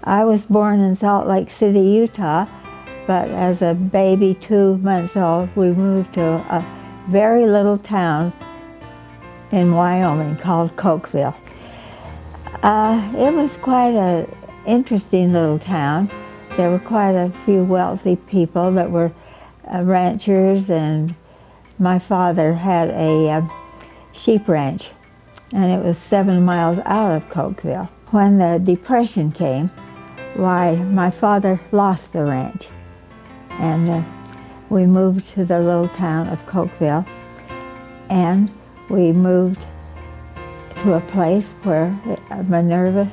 I was born in Salt Lake City, Utah, but as a baby, 2 months old, we moved to a very little town in Wyoming called Cokeville. It was quite an interesting little town. There were quite a few wealthy people that were ranchers, and my father had a sheep ranch, and it was 7 miles out of Cokeville. When the Depression came, why, my father lost the ranch, and we moved to the little town of Cokeville, and we moved to a place where Minerva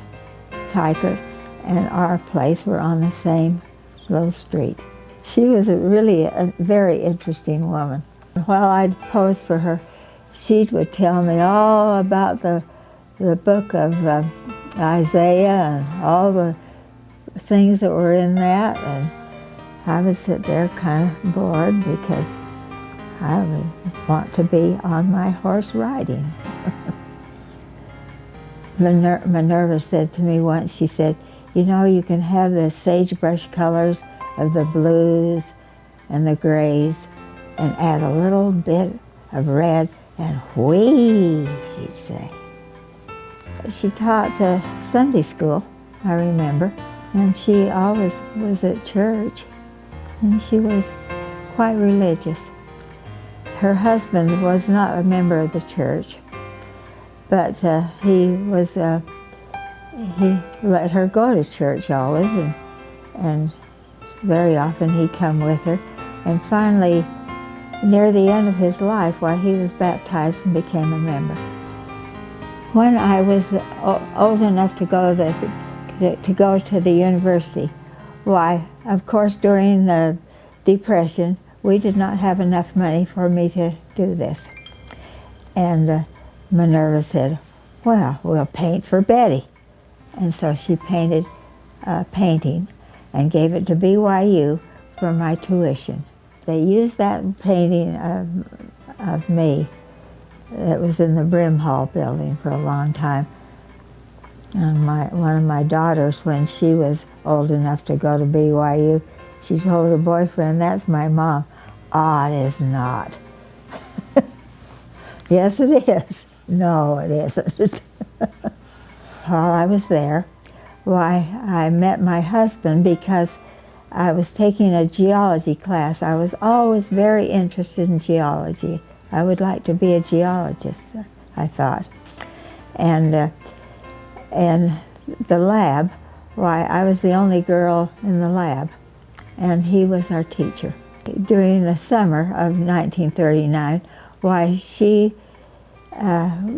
Teichert and our place were on the same little street. She was really a very interesting woman. While I'd pose for her, she would tell me all about the book of Isaiah and all the things that were in that, and I would sit there kind of bored because I would want to be on my horse riding. Minerva said to me once, she said, you know, you can have the sagebrush colors of the blues and the grays and add a little bit of red and whee, she'd say. She taught Sunday school, I remember, and she always was at church, and she was quite religious. Her husband was not a member of the church, but he let her go to church always, and very often he'd come with her. And finally, near the end of his life, why, he was baptized and became a member. When I was old enough to go to the university, why, of course, during the Depression, we did not have enough money for me to do this. And Minerva said, well, we'll paint for Betty. And so she painted a painting and gave it to BYU for my tuition. They used that painting of me that was in the Brim Hall building for a long time. And one of my daughters, when she was old enough to go to BYU, she told her boyfriend, that's my mom. Ah, it is not. Yes, it is. No, it isn't. While I was there, why, I met my husband because I was taking a geology class. I was always very interested in geology. I would like to be a geologist, I thought. And the lab, why, I was the only girl in the lab, and he was our teacher. During the summer of 1939, why, she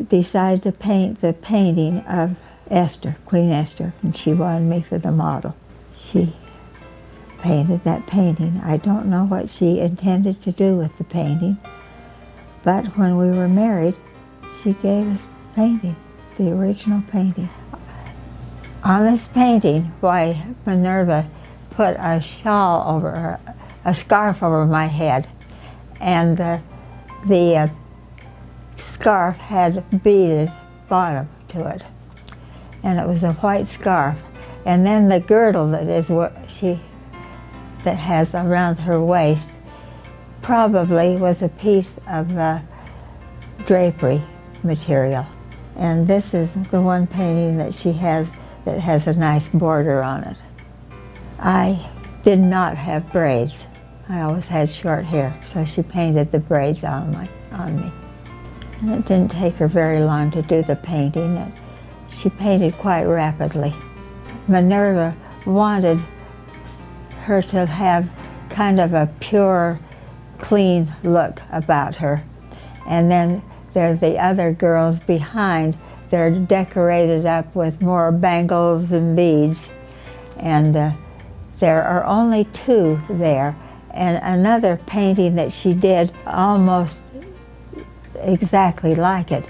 decided to paint the painting of Esther, Queen Esther, and she wanted me for the model. She painted that painting. I don't know what she intended to do with the painting, but when we were married, she gave us the painting, the original painting. On this painting, why, Minerva put a shawl over her, a scarf over my head, and the scarf had beaded bottom to it, and it was a white scarf. And then the girdle that has around her waist probably was a piece of drapery material. And this is the one painting that she has that has a nice border on it. I did not have braids. I always had short hair, so she painted the braids on me. And it didn't take her very long to do the painting. She painted quite rapidly. Minerva wanted her to have kind of a pure, clean look about her. And then there are the other girls behind. They're decorated up with more bangles and beads. And there are only 2 there. And another painting that she did almost exactly like it.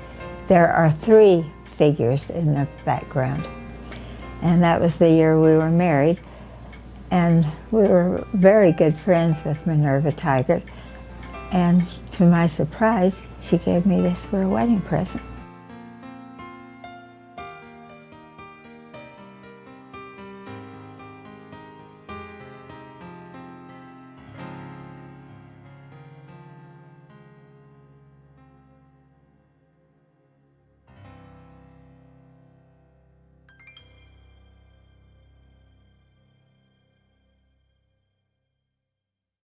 There are 3 figures in the background. And that was the year we were married. And we were very good friends with Minerva Teichert. And to my surprise, she gave me this for a wedding present.